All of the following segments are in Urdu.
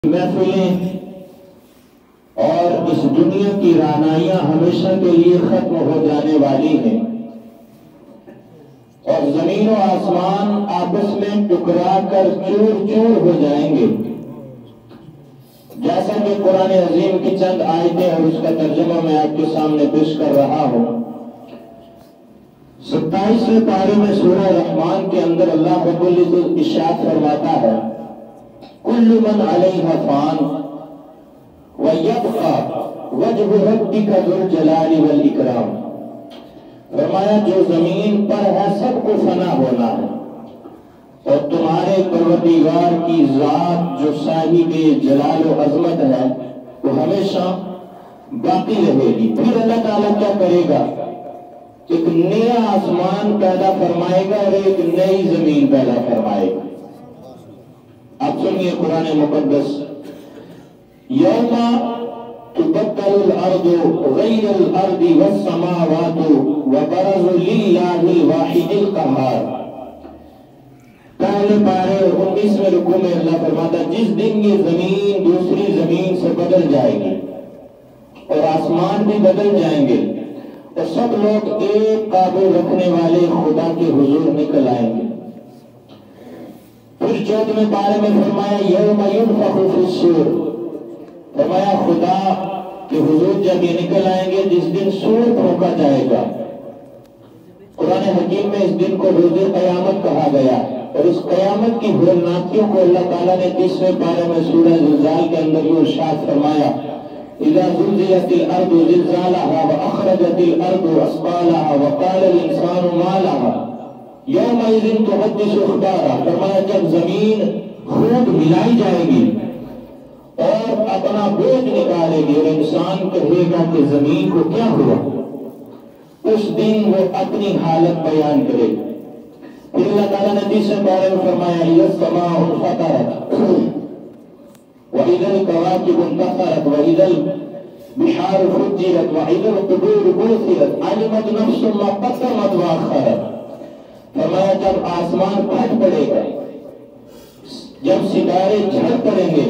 محفلیں اور اس دنیا کی رعنائیاں ہمیشہ کے لیے ختم ہو جانے والی ہیں اور زمین و آسمان آپس میں ٹکرا کر چور چور ہو جائیں گے، جیسا کہ قرآن عظیم کی چند آیتیں اور اس کا ترجمہ میں آپ کے سامنے پیش کر رہا ہوں۔ 27ویں پارے میں سورہ رحمان کے اندر اللہ رب العزت ارشاد فرماتا ہے، کل من علیہا فان وَيَبْقَى وَجْهُ رَبِّكَ ذُو الْجَلَالِ وَالْإِكْرَامِ۔ فرمایا جو زمین پر ہے سب کو فنا ہونا ہے اور تمہارے پروردگار کی ذات جو صاحب جلال و عظمت ہے وہ ہمیشہ باقی رہے گی۔ پھر اللہ تعالیٰ کیا کرے گا؟ ایک نیا آسمان پیدا فرمائے گا اور ایک نئی زمین پیدا فرمائے گا۔ اب سنیے قرآن مقدس، یوم تبدل الارض غیر الارض والسماوات وبرزوا للہ الواحد القہار۔ پہلے پارے 19ویں رکوع میں اللہ فرماتا ہے جس دن یہ زمین دوسری زمین سے بدل جائے گی اور آسمان بھی بدل جائیں گے اور سب لوگ ایک قابو رکھنے والے خدا کے حضور نکل آئیں گے۔ پھر 14ویں پارے میں فرمایا یوم ینفخ فی الصور، فرمایا خدا کے حضور جب یہ نکل آئیں گے جس دن سور پھونکا جائے گا۔ قرآن حکیم میں اس دن کو روز قیامت کہا گیا اور اس قیامت کی ہولناکیوں کو اللہ تعالیٰ نے 30ویں پارے میں سورہ زلزال کے اندر یہ ارشاد فرمایا، اذا زلزلت الارض زلزالها واخرجت الارض اثقالها وقال الانسان ما لها یومئذ تحدث اخبارها۔ فرمایا جب زمین خوب ہلائی جائے گی اور اپنا بوجھ نکالے گی اور انسان کہے گا کہ زمین کو کیا ہوا، اس دن وہ اپنی حالت بیان کرے گا۔ پھر اللہ تعالیٰ نے 30ویں پارے میں فرمایا اذا السماء انفطرت واذا الكواكب انتثرت واذا البحار فجرت واذا القبور بعثرت علمت نفس ما قدمت واخرت۔ فرمایا جب آسمان پھٹ پڑے گا، جب ستارے جھڑ پڑیں گے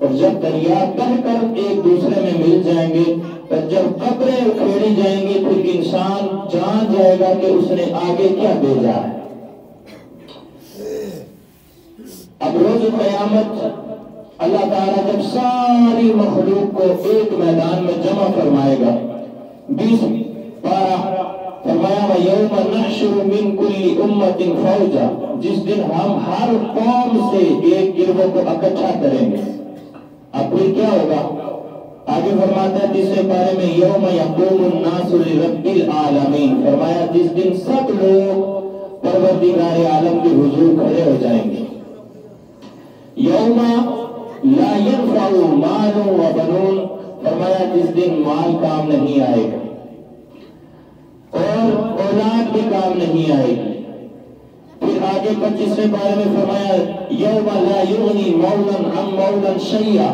اور جب دریا بہہ کر ایک دوسرے میں مل جائیں گے اور جب قبریں اکھیڑی جائیں گی پھر انسان جان جائے گا کہ اس نے آگے کیا بھیجا ہے۔ اب روز قیامت اللہ تعالیٰ جب ساری مخلوق کو ایک میدان میں جمع فرمائے گا، 20 پارہ فرمایا وَيَوْمَ نَحْشُرُ مِنْ كُلِّ أُمَّةٍ فَوْجًا، جس دن ہم ہر قوم سے ایک گروہ کو اکٹھا کریں گے۔ اب پھر کیا ہوگا؟ آگے فرماتا ہے 30ویں پارے میں یوم یقوم الناس لرب العالمین، فرمایا جس دن سب لوگ پروردگار عالم کے حضور کھڑے ہو جائیں گے۔ یوم لا ينفع مال وبنون، فرمایا جس دن مال کام نہیں آئے گا اور اولاد بھی کام نہیں آئے گی۔ پھر آگے 25ویں پارے میں فرمایا یوم لا یغنی مولا عن مولا شیئا،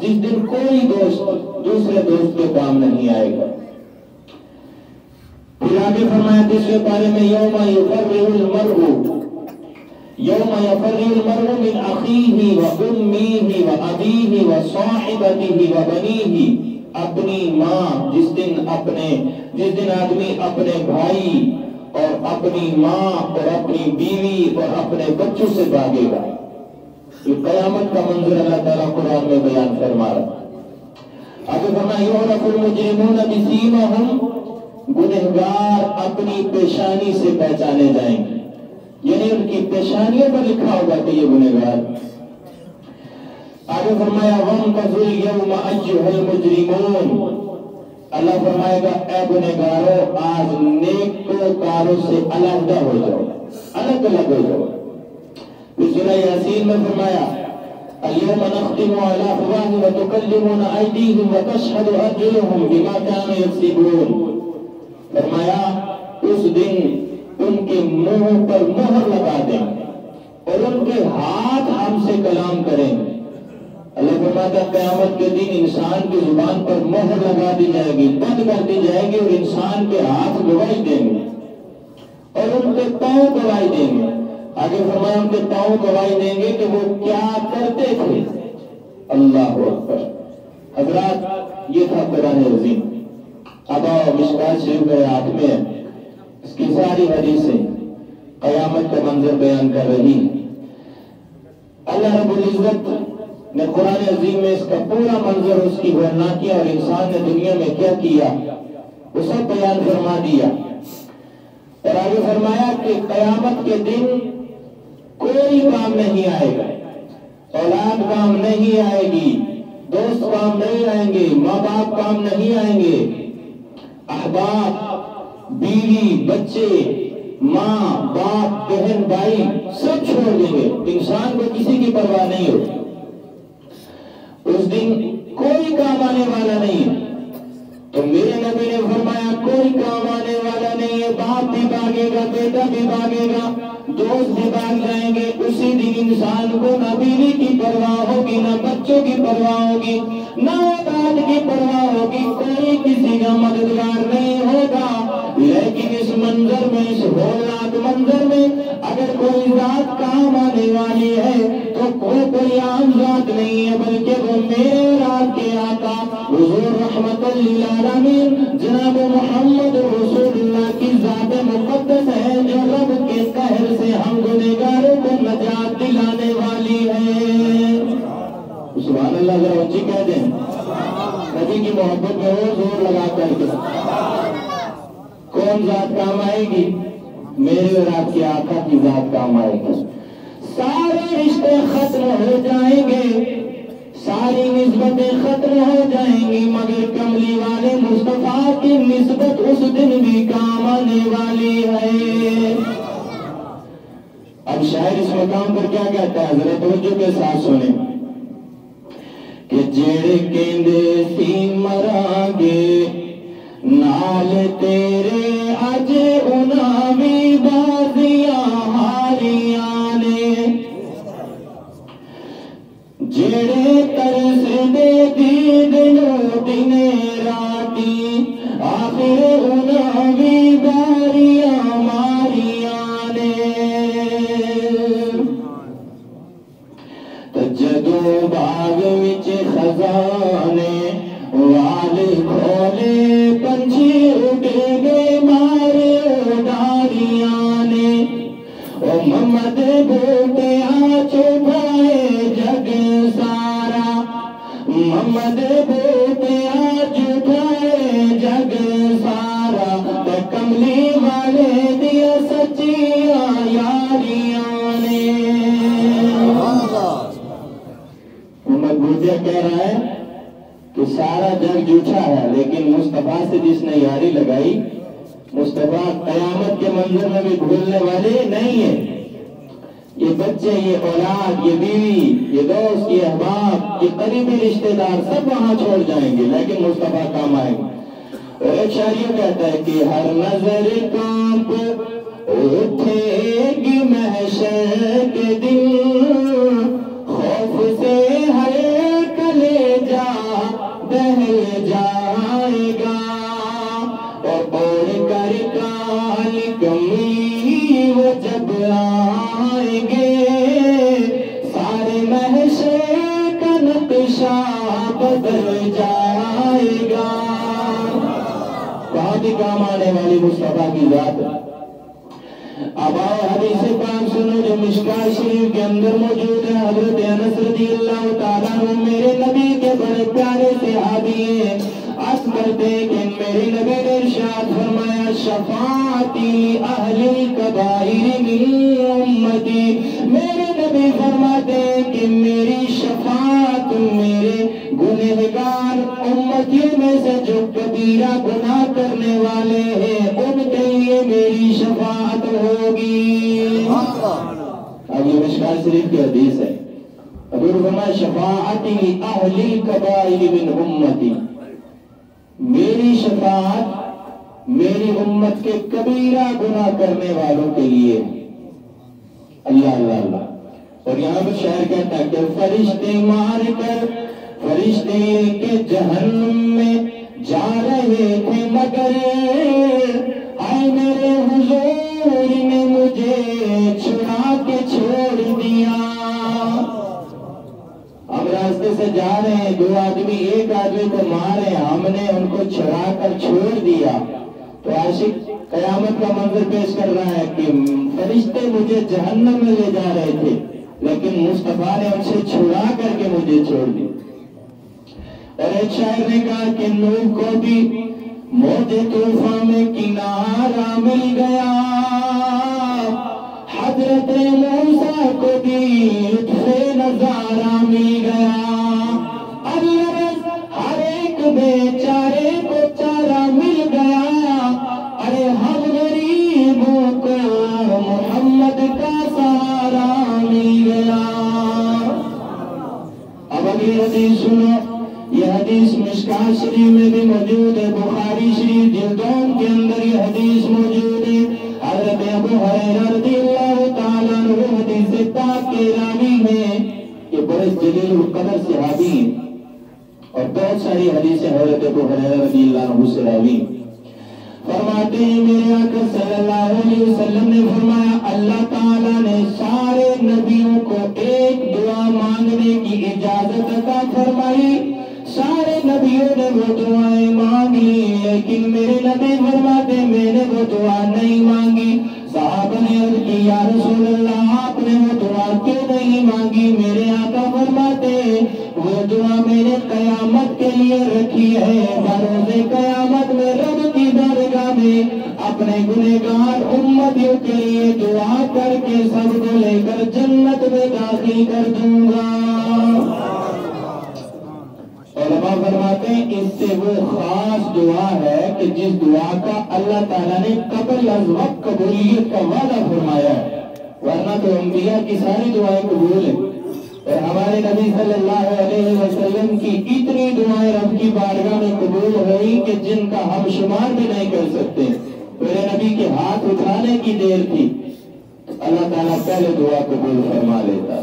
جس دن کوئی دوست دوسرے دوست کے کام نہیں آئے گا۔ پھر آگے فرمایا 30ویں پارے میں یوم یفرع المرء من اخیہ و امیہ و ابیہ و صاحبتہ و بنیہ، اپنی ماں جس دن آدمی اپنے بھائی اور اپنی ماں اور اپنی بیوی اور اپنے بچوں سے بھاگے گا۔ یہ قیامت کا منظر اللہ تعالیٰ قرآن میں بیان فرما رہا ہے۔ آگے فرمایا یعرف المجرمون بسیماہم، گنہگار اپنی پیشانی سے پہچانے جائیں گے، یعنی ان کی پیشانیوں پر لکھا ہوگا کہ یہ گنہگار۔ آگے فرمایا وَانْتَظِرُوا الْيَوْمَ أَيُّهَا الْمُجْرِمُونَ، اللہ فرمائے گا اے گنہگاروں آج نیکوکاروں سے علیحدہ ہو جاؤ، الگ الگ ہو جاؤ۔ پھر سورہ یاسین میں فرمایا الْيَوْمَ نَخْتِمُ عَلَىٰ أَفْوَاهِهِمْ وَتُكَلِّمُنَا أَيْدِيهِمْ وَتَشْهَدُ أَرْجُلُهُمْ بِمَا كَانُوا يَكْسِبُونَ، فرمایا اس دن ان کے منہ پر مہر لگا دیں اور ان کے ہاتھ ہم سے کلام کریں گے۔ اللہ فرماتا ہے قیامت کے دن انسان کی زبان پر مہر لگا دی جائے گی، بند کر دی جائے گی اور انسان کے ہاتھ گواہی دیں گے اور ان کے پاؤں گواہی دیں گے۔ آگے فرمایا ان کے پاؤں گواہی دیں گے کہ وہ کیا کرتے تھے اللہ اکبر۔ حضرات یہ تھا قرآن عظیم۔ اب آؤ مشکات شریف میرے ہاتھ میں ہے، اس کی ساری حدیثیں قیامت کا منظر بیان کر رہی ہیں۔ اللہ رب العزت نے قرآن عظیم میں اس کا پورا منظر، اس کی ورناتیاں اور انسان نے دنیا میں کیا کیا وہ سب بیان فرما دیا، اور آگے فرمایا کہ قیامت کے دن کوئی کام نہیں آئے گا، اولاد کام نہیں آئے گی، دوست کام نہیں آئیں گے، ماں باپ کام نہیں آئیں گے، احباب، بیوی، بچے، ماں باپ، بہن بھائی سب چھوڑ دیں گے، انسان کو کسی کی پرواہ نہیں ہوتی۔ اس دن کوئی کام آنے والا نہیں ہے۔ تو میرے نبی نے فرمایا کوئی کام آنے والا نہیں ہے، باپ بھی بھاگے گا، بیٹا بھی بھاگے گا، دوست بھی بھاگ جائیں گے۔ اسی دن انسان کو نہ بیوی کی پرواہ ہوگی، نہ بچوں کی پرواہ ہوگی، نہ اولاد کی پرواہ ہوگی، کوئی کسی کا مددگار نہیں ہوگا۔ لیکن اس منظر میں، اس ہولناک منظر میں اگر کوئی ذات کام آنے والی ہے تو کوئی عام ذات نہیں ہے، بلکہ وہ میرے اور آپ کے آقا حضور رحمت للعالمین جناب محمد رسول اللہ کی ذات مقدس ہے، جو رب کے قہر سے ہم گنہگاروں کو نجات دلانے والی ہے۔ سبحان اللہ، ذرا اونچی کہہ دیں، نبی کی محبت میں اور زور لگا کر کے۔ کون ذات کام آئے گی؟ میرے اور آپ کے آقا کی ذات کام آئے گی۔ سارے رشتے ختم ہو جائیں گے، ساری نسبتیں ختم ہو جائیں گی، مگر کملی والے مصطفیٰ کی نسبت اس دن بھی کام آنے والی ہے۔ اب شاعر اس مقام پر کیا کہتا ہے، ذرا توجہ کے ساتھ سنیں کہ جڑ کیندے سی مرا گے نال تیرے اج انہاں وی بازیاں ہاریاں نے، جڑے ترس دے دید نو دن راتی آخر انہاں وی باریاں ماریاں نے۔ جدوں باغ وچ خزانے وال کھولے پنچھی اڑ گئے مارے اڈاریاں نے، او محمد بوٹیاں چھپائے جگ سارا، محمد بوٹیاں چھپائے جگ سارا، تے کملی والے دیا سچیاں یاریاں نے۔ محمد بوٹیا کہہ رہا ہے کہ سارا جگ جھوٹا ہے، لیکن مصطفیٰ سے جس نے یاری لگائی، مصطفیٰ قیامت کے منظر میں بھی بھولنے والے نہیں ہیں۔ یہ بچے، یہ اولاد، یہ بیوی، یہ دوست، یہ احباب، یہ قریبی رشتہ دار سب وہاں چھوڑ جائیں گے، لیکن مصطفیٰ کام آئیں گے۔ اور ایک شاعر یہ کہتا ہے کہ ہر نظر کانپ اٹھے گی محشر کے دن، خوف سے ہر کلیجہ دہل جائے گا، اور اوڑھ کر کال کمی وہ جب آئیں گے، سارے محشر کا نقشہ بدل جائے گا۔ بہت ہی کام آنے والی مصطفیٰ کی ذات۔ اب آؤ حدیث پاک سنو جو مشکات شریف کے اندر موجود ہے۔ حضرت انس رضی اللہ تعالیٰ عنہ میرے نبی کے بڑے پیارے صحابی ہیں، عرض کرتے ہیں کہ میرے نبی نے ارشاد فرمایا شفاعتی اہل الکبائر من امتی، میرے نبی فرماتے ہیں کہ میری شفاعت میرے گنہگار امتیوں میں سے جو کبیرہ گناہ کرنے والے ہیں ان کے لیے میری شفاعت ہوگی۔ اب یہ مشکات شریف کی حدیث ہے، حضور فرمایا شفاعتی اہل الکبائر من امتی، میری شفاعت میری امت کے کبیرہ گناہ کرنے والوں کے لیے۔ اللہ اللہ اللہ۔ اور یہاں پر شاعر کہتا ہے کہ فرشتے مار کر فرشتے کے جہنم میں جا رہے تھے، مگر آئے میرے حضور نے مجھے چھڑا کے چھوڑ دیا۔ ہم راستے سے جا رہے ہیں، دو آدمی ایک آدمی کو مارے، ہم نے ان کو چھڑا کر چھوڑ دیا، تو عاشق قیامت کا منظر پیش کر رہا ہے کہ فرشتے مجھے جہنم میں لے جا رہے تھے، لیکن مصطفیٰ نے ان سے چھڑا کر کے مجھے چھوڑ دی۔ اور ایک شاعر نے کہا کہ نوح کو بھی موج طوفان میں کنارہ مل گیا، حضرت موسیٰ کو بھی لطف نظارہ مل گیا، اللہ ہر ایک بیچارے کو چارہ مل گیا، ارے ہم غریبوں کو محمد کا سہارا مل گیا۔ اب اگلی حدیث سنو، یہ حدیث مشکاۃ شریف میں بھی موجود ہے، بخاری شریف جلدوں کے اندر یہ حدیث موجود ہے۔ حضرت ابو ہریرہ رضی اللہ تعالیٰ عنہ حدیث پاک کے راوی ہیں، یہ بڑے جلیل القدر صحابی ہیں، اور بہت ساری حدیثیں حضرت ابو ہریرہ رضی اللہ عنہ سے راوی ہیں۔ فرماتے ہیں میرے آقا صلی اللہ علیہ وسلم نے فرمایا، اللہ تعالیٰ نے سارے نبیوں کو ایک دعا مانگنے کی اجازت عطا فرمائی، سارے نبیوں نے وہ دعائیں مانگ لی، لیکن میرے نبی فرماتے میں نے وہ دعا نہیں مانگی۔ صحابہ نے عرض کی یا رسول اللہ آپ نے وہ دعا کیوں نہیں مانگی؟ میرے آقا فرماتے وہ دعا میں نے قیامت کے لیے رکھی ہے، بروز قیامت میں رب کی درگاہ میں اپنے گنہگار امتیوں کے لیے دعا کر کے سب کو لے کر جنت میں داخل کر دوں گا۔ علماء فرماتے ہیں اس سے وہ خاص دعا ہے کہ جس دعا کا اللہ تعالیٰ نے قبل از وقت قبولیت کا وعدہ فرمایا ہے، ورنہ تو انبیاء کی ساری دعائیں قبول ہیں، اور ہمارے نبی صلی اللہ علیہ وسلم کی اتنی دعائیں رب کی بارگاہ میں قبول ہوئی کہ جن کا ہم شمار بھی نہیں کر سکتے۔ میرے نبی کے ہاتھ اٹھانے کی دیر تھی، اللہ تعالیٰ پہلے دعا قبول فرما لیتا۔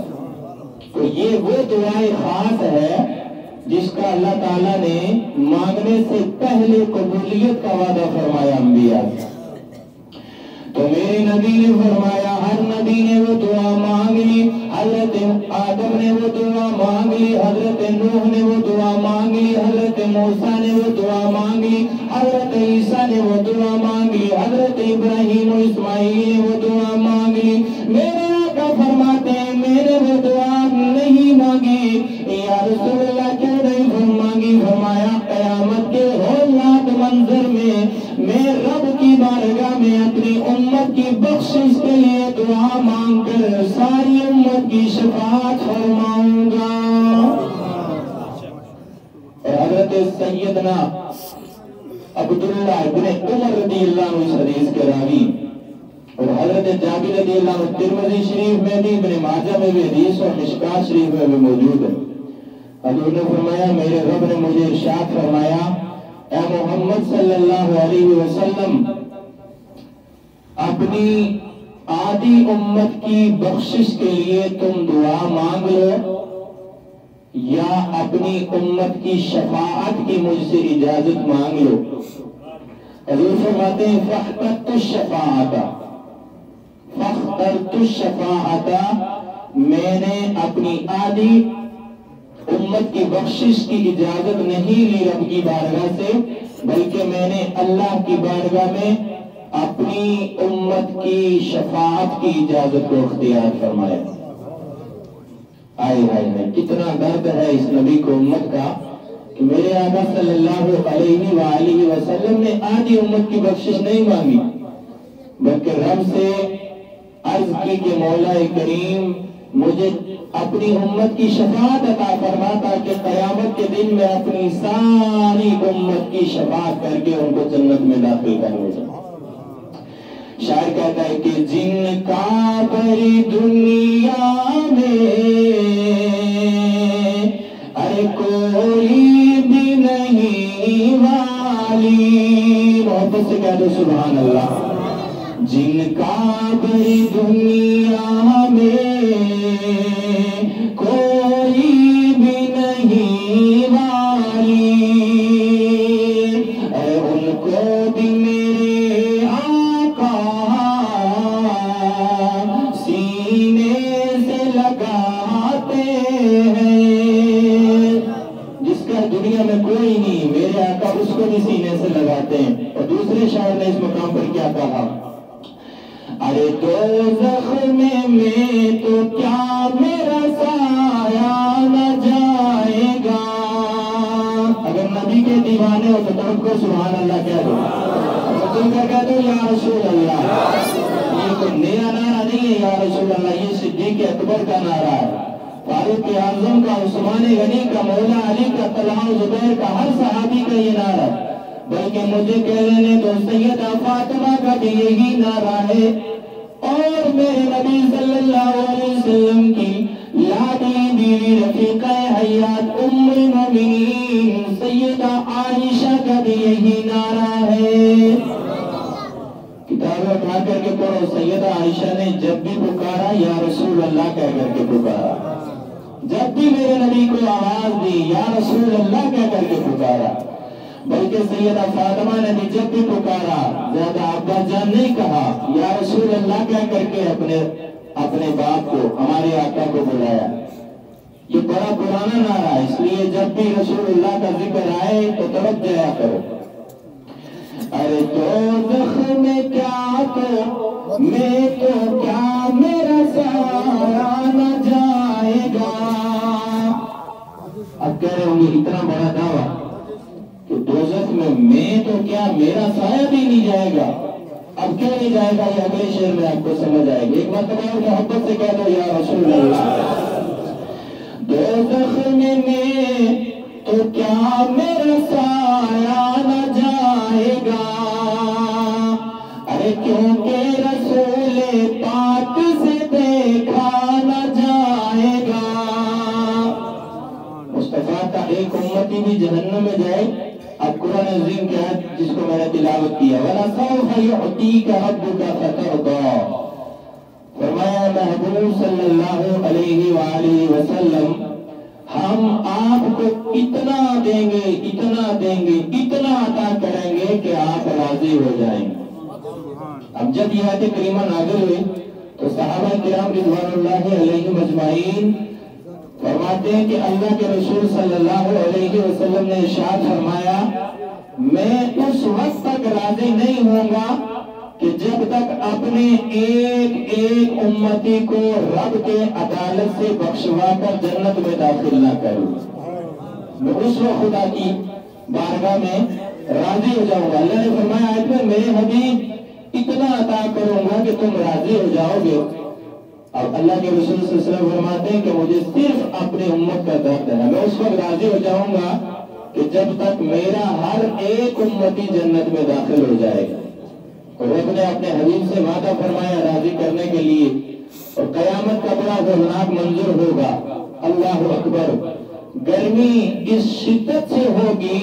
تو یہ وہ دعائیں خاص ہے جس کا اللہ تعالیٰ نے مانگنے سے پہلے قبولیت کا وعدہ فرمایا انبیاء۔ تو میرے نبی نے فرمایا ہر نبی نے وہ دعا مانگ لی، حضرت آدم نے وہ دعا مانگ لی، حضرت نوح نے وہ دعا مانگ لی، حضرت موسیٰ نے وہ دعا مانگ لی، حضرت عیسیٰ نے وہ دعا مانگ لی، حضرت ابراہیم و اسماعیل نے وہ دعا مانگ لی۔ میرے آقا فرماتے ہیں میں نے وہ دعا نہیں مانگی۔ یا رسول اللہ کیوں نہیں مانگی؟ فرمایا قیامت کے ہولناک منظر میں رب کی بارگاہ میں اپنی امت کی بخشش کے لیے دعا مانگ کر ساری امت کی شفاعت فرماؤں گا۔ اور حضرت سیدنا عبداللہ ابن عمر رضی اللہ عنہ اس حدیث کے راوی، اور حضرت جابر رضی اللہ عنہ ترمذی شریف میں بھی، ابن ماجہ میں بھی حدیث اور مشکاۃ شریف میں بھی موجود ہے۔ حضور نے فرمایا میرے رب نے مجھے ارشاد فرمایا اے محمد صلی اللہ علیہ وسلم اپنی آدھی امت کی بخشش کے لیے تم دعا مانگ لو یا اپنی امت کی شفاعت کی مجھ سے اجازت مانگ لو۔ حضور فرماتے ہیں فاخترت الشفاعت، میں نے اپنی آدھی امت کی بخشش کی اجازت نہیں لی رب کی بارگاہ سے، بلکہ میں نے اللہ کی بارگاہ میں اپنی امت کی شفاعت کی اجازت کو اختیار فرمایا۔ آئے ہائے کتنا درد ہے اس نبی کو امت کا کہ میرے آقا صلی اللہ علیہ وآلہ وسلم نے آدھی امت کی بخشش نہیں مانگی، بلکہ رب سے عرض کی کہ مولا کریم مجھے اپنی امت کی شفاعت عطا فرما تاکہ قیامت کے دن میں اپنی ساری امت کی شفاعت کر کے ان کو جنت میں داخل کرنے جاؤں۔ شاعر کہتا ہے کہ جن کا بری دنیا میں ارے کوئی بھی نہیں والی، محبت سے کہہ دو سبحان اللہ۔ جن کا بری دنیا میں کوئی بھی نہیں والی، اے ان کو بھی میرے آقا سینے سے لگاتے ہیں۔ جس کا دنیا میں کوئی نہیں، میرے آقا اس کو بھی سینے سے لگاتے ہیں۔ اور دوسرے شاعر نے اس مقام پر کیا کہا، ارے دوزخ میں تو کیا میرا سایہ نہ جائے گا۔ اگر نبی کے دیوانے ہو تو تڑپ کو سبحان اللہ کہہ دو، تم کر کہہ دو یا رسول اللہ۔ یہ کوئی نیا نعرہ نہیں ہے یا رسول اللہ، یہ صدیق اکبر کا نعرہ ہے، فاروق اعظم کا، عثمان غنی کا، مولا علی کا، طلحہ زبیر کا، ہر صحابی کا یہ نعرہ ہے۔ بلکہ مجھے کہہ لینے دو سیدہ فاطمہ کا بھی یہی نعرہ ہے، اور میرے نبی صلی اللہ علیہ وسلم کی لاڈلی بیوی رفیقہ حیات ام المومنین سیدہ عائشہ کا بھی یہی نعرہ ہے۔ کتابیں اٹھا کر کے پڑھو، سیدہ عائشہ نے جب بھی پکارا یا رسول اللہ کہہ کر کے پکارا، جب بھی میرے نبی کو آواز دی یا رسول اللہ کہہ کر کے پکارا۔ بلکہ سیدہ فاطمہ نے بھی جب بھی پکارا، زیادہ ابا جان نہیں کہا، یا رسول اللہ کہہ کر کے اپنے باپ کو، ہمارے آقا کو بلایا۔ یہ بڑا پرانا نعرہ ہے، اس لیے جب بھی رسول اللہ کا ذکر آئے تو تڑپ جایا کرو۔ ارے دوزخ میں کیا تو میں تو کیا میرا سایہ نہ جائے گا۔ اب کہہ رہے ہوں گے اتنا بڑا دعویٰ کہ دوزخ میں تو کیا میرا سایہ بھی نہیں جائے گا۔ اب کیوں نہیں جائے گا یہ اگلے شعر میں آپ کو سمجھ آئے گی۔ ایک مرتبہ محبت سے کہہ دو یا رسول اللہ۔ دوزخ میں تو کیا میرا سایہ نہ جائے گا، ارے کیونکہ رسول پاک سے دیکھا نہ جائے گا۔ مصطفیٰ کا ایک امتی بھی جہنم میں جائے۔ اب قرآن عظیم کی آیت جس کو میں نے تلاوت کیا، وَلَسَوْفَ يُعْطِيكَ رَبُّكَ فَتَرْضَىٰ، فرمایا محبوب صلی اللہ علیہ وآلہ وسلم ہم آپ کو اتنا دیں گے، اتنا دیں گے، اتنا عطا کریں گے کہ آپ راضی ہو جائیں گے۔ اب جب یہ آیت کریمہ نازل ہوئی تو صحابہ کرام رضوان اللہ علیہم اجمعین فرماتے ہیں کہ اللہ کے رسول صلی اللہ علیہ وسلم نے ارشاد فرمایا، میں اس وقت تک راضی نہیں ہوں گا کہ جب تک اپنے ایک ایک امتی کو رب کے عدالت سے بخشوا کر جنت میں داخل نہ کروں۔ میں اس وقت خدا کی بارگاہ میں راضی ہو جاؤں گا۔ اللہ نے فرمایا آیت میں، میرے حبیب اتنا عطا کروں گا کہ تم راضی ہو جاؤ گے۔ اور اللہ کے رسول صلی اللہ علیہ وسلم فرماتے ہیں کہ مجھے صرف اپنے امت کا درد ہے، میں اس وقت راضی ہو جاؤں گا کہ جب تک میرا ہر ایک امتی جنت میں داخل ہو جائے گا۔ اور رب نے اپنے حبیب سے وعدہ فرمایا راضی کرنے کے لیے، اور قیامت کا بڑا خوفناک منظر ہوگا۔ اللہ اکبر، گرمی اس شدت سے ہوگی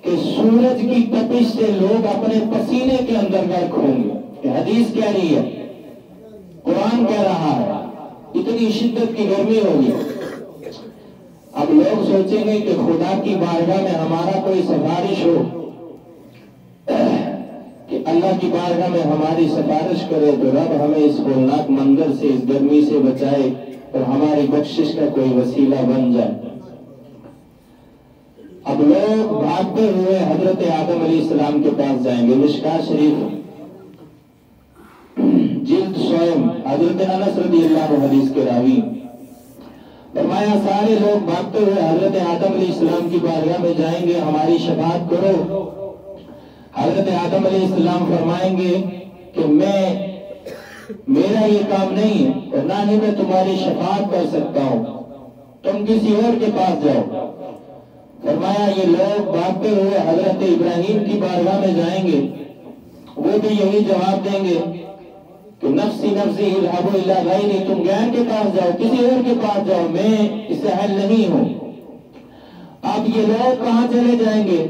کہ سورج کی تپش سے لوگ اپنے پسینے کے اندر غرق ہوں گے۔ یہ حدیث کہہ رہی ہے، قرآن کہہ رہا ہے، اتنی شدت کی گرمی ہوگی۔ اب لوگ سوچیں گے کہ خدا کی بارگاہ میں ہمارا کوئی سفارش ہو، کہ اللہ کی بارگاہ میں ہماری سفارش کرے تو رب ہمیں اس ہولناک منظر سے، اس گرمی سے بچائے اور ہماری بخشش کا کوئی وسیلہ بن جائے۔ اب لوگ بھاگتے ہوئے حضرت آدم علیہ السلام کے پاس جائیں گے۔ مشکاۃ شریف جلد سوئم، حضرت انس رضی اللہ عنہ حدیث کے راوی، فرمایا سارے لوگ بھاگتے ہوئے حضرت آدم علیہ السلام کی بارگاہ میں جائیں گے، ہماری شفاعت کرو۔ حضرت آدم علیہ السلام فرمائیں گے کہ میرا یہ کام نہیں ہے اور نہ ہی میں تمہاری شفاعت کر سکتا ہوں، تم کسی اور کے پاس جاؤ۔ فرمایا یہ لوگ بھاگتے ہوئے حضرت ابراہیم کی بارگاہ میں جائیں گے، وہ بھی یہی جواب دیں گے کہ نفسی نفسی اذهبوا الی غیری، تم غیر کے پاس جاؤ، کسی اور کے پاس جاؤ، میں اس سے اہل نہیں ہوں۔ اب یہ لوگ کہاں چلے جائیں گے؟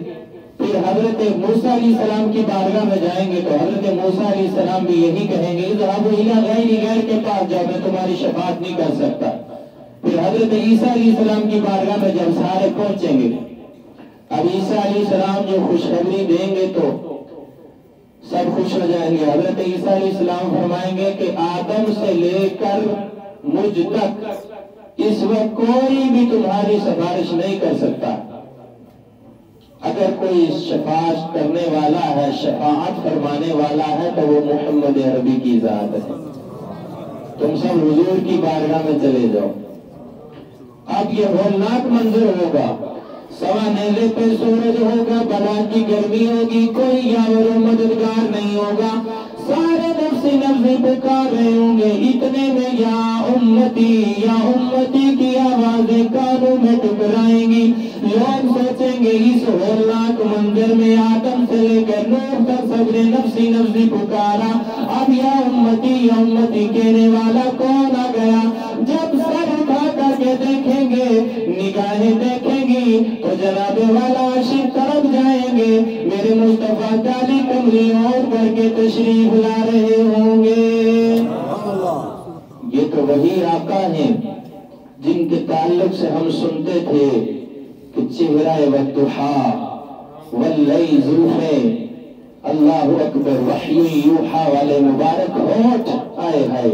پھر حضرت موسیٰ علیہ السلام کی بارگاہ میں جائیں گے تو حضرت موسیٰ علیہ السلام بھی یہی کہیں گے اذهبوا الی غیری، غیر کے پاس جاؤ، میں تمہاری شفاعت نہیں کر سکتا۔ پھر حضرت عیسیٰ علیہ السلام کی بارگاہ میں جب سارے پہنچیں گے، اب عیسیٰ علیہ السلام جو خوشخبری دیں گے تو سب خوش ہو جائیں گے۔ حضرت عیسیٰ علیہ السلام فرمائیں گے کہ آدم سے لے کر مجھ تک اس وقت کوئی بھی تمہاری سفارش نہیں کر سکتا، کوئی شفاعت کرنے والا ہے، شفاعت فرمانے والا ہے تو وہ محمد عربی کی ذات ہے۔ تم سب حضور کی بارگاہ میں چلے جاؤ۔ اب یہ ہولناک منظر ہوگا، سوا نیزے پہ سورج ہوگا، بلا کی گرمی ہوگی، کوئی یاور و مددگار نہیں ہوگا، سارے نفسی نفسی پکار رہے ہوں گے۔ اتنے میں یا امتی کی آوازیں کانوں میں ٹکرائیں گی۔ لوگ سوچیں گے اس ہولناک منظر میں آدم سے لے کر نوح تک سب نے نفسی نفسی پکارا، اب یا امتی کہنے والا کون آ گیا؟ جب سر اٹھا کر کے دیکھیں گے، نگاہیں دیکھیں گی تو جناب والا عاشق طرف جائیں گے، میرے مصطفیٰ کالی کمری اور کر کے تشریف لا رہے ہوں گے۔ یہ تو وہی آقا ہیں جن کے تعلق سے ہم سنتے تھے کہ چہرہ والضحیٰ واللیل زلفیں، اللہ اکبر، وحی یوحا والے مبارک ہونٹ، آئے ہائے۔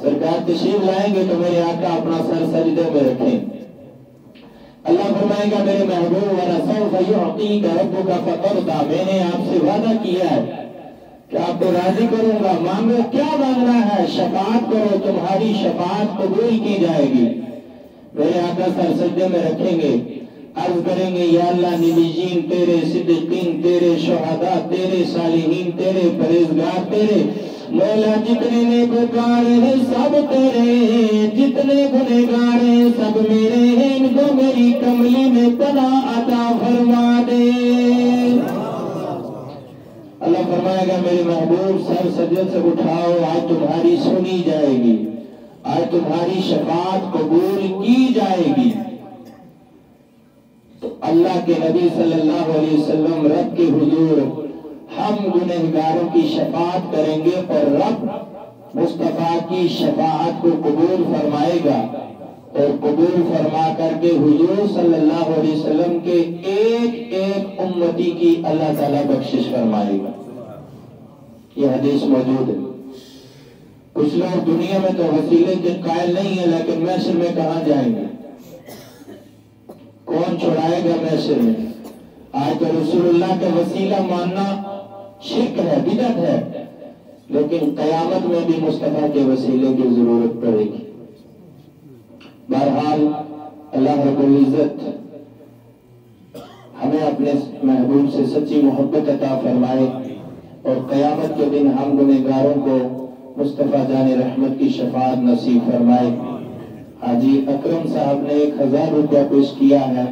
سرکار تشریف لائیں گے تو میرے آقا اپنا سر سجدے میں رکھیں، اللہ فرمائے گا میرے محبوب وَلَسَوْفَ يُعْطِيكَ رَبُّكَ فَتَرْضَىٰ، میں نے آپ سے وعدہ کیا ہے کہ آپ کو راضی کروں گا، مانگو کیا مانگنا ہے، شفاعت کرو، تمہاری شفاعت قبول کی جائے گی۔ میرے آقا سر سجدے میں رکھیں گے، عرض کریں گے یا اللہ نبیین تیرے، صدیقین تیرے، شہداء تیرے، صالحین تیرے، پرہیزگار تیرے، مولا جتنے نیکوکار ہیں سب تیرے، جتنے گنہگار ہیں سب میرے ہیں، ان کو میری کملی میں پناہ عطا فرما دے۔ اللہ فرمائے گا میرے محبوب سر سجدے سے اٹھاؤ، آج تمہاری سنی جائے گی، آج تمہاری شفاعت قبول کی جائے گی۔ تو اللہ کے نبی صلی اللہ علیہ وسلم رب کے حضور ہم گنہگاروں کی شفاعت کریں گے اور رب مصطفیٰ کی شفاعت کو قبول فرمائے گا، اور قبول فرما کر کے حضور صلی اللہ علیہ وسلم کے ایک ایک امتی کی اللہ تعالیٰ بخشش فرمائے گا۔ یہ حدیث موجود ہے۔ کچھ لوگ دنیا میں تو وسیلے کے قائل نہیں ہیں، لیکن محشر میں کہاں جائیں گے؟ کون چھڑائے گا محشر میں؟ آج تو رسول اللہ کا وسیلہ ماننا شرک ہے، بدعت ہے، لیکن قیامت میں بھی مصطفیٰ کے وسیلے کی ضرورت پڑے گی۔ بہرحال اللہ رب العزت ہمیں اپنے محبوب سے سچی محبت عطا فرمائے، اور قیامت کے دن ہم گنہگاروں کو مصطفیٰ جان رحمت کی شفاعت نصیب فرمائے۔ حاجی اکرم صاحب نے 1000 روپیہ پیش کیا ہے۔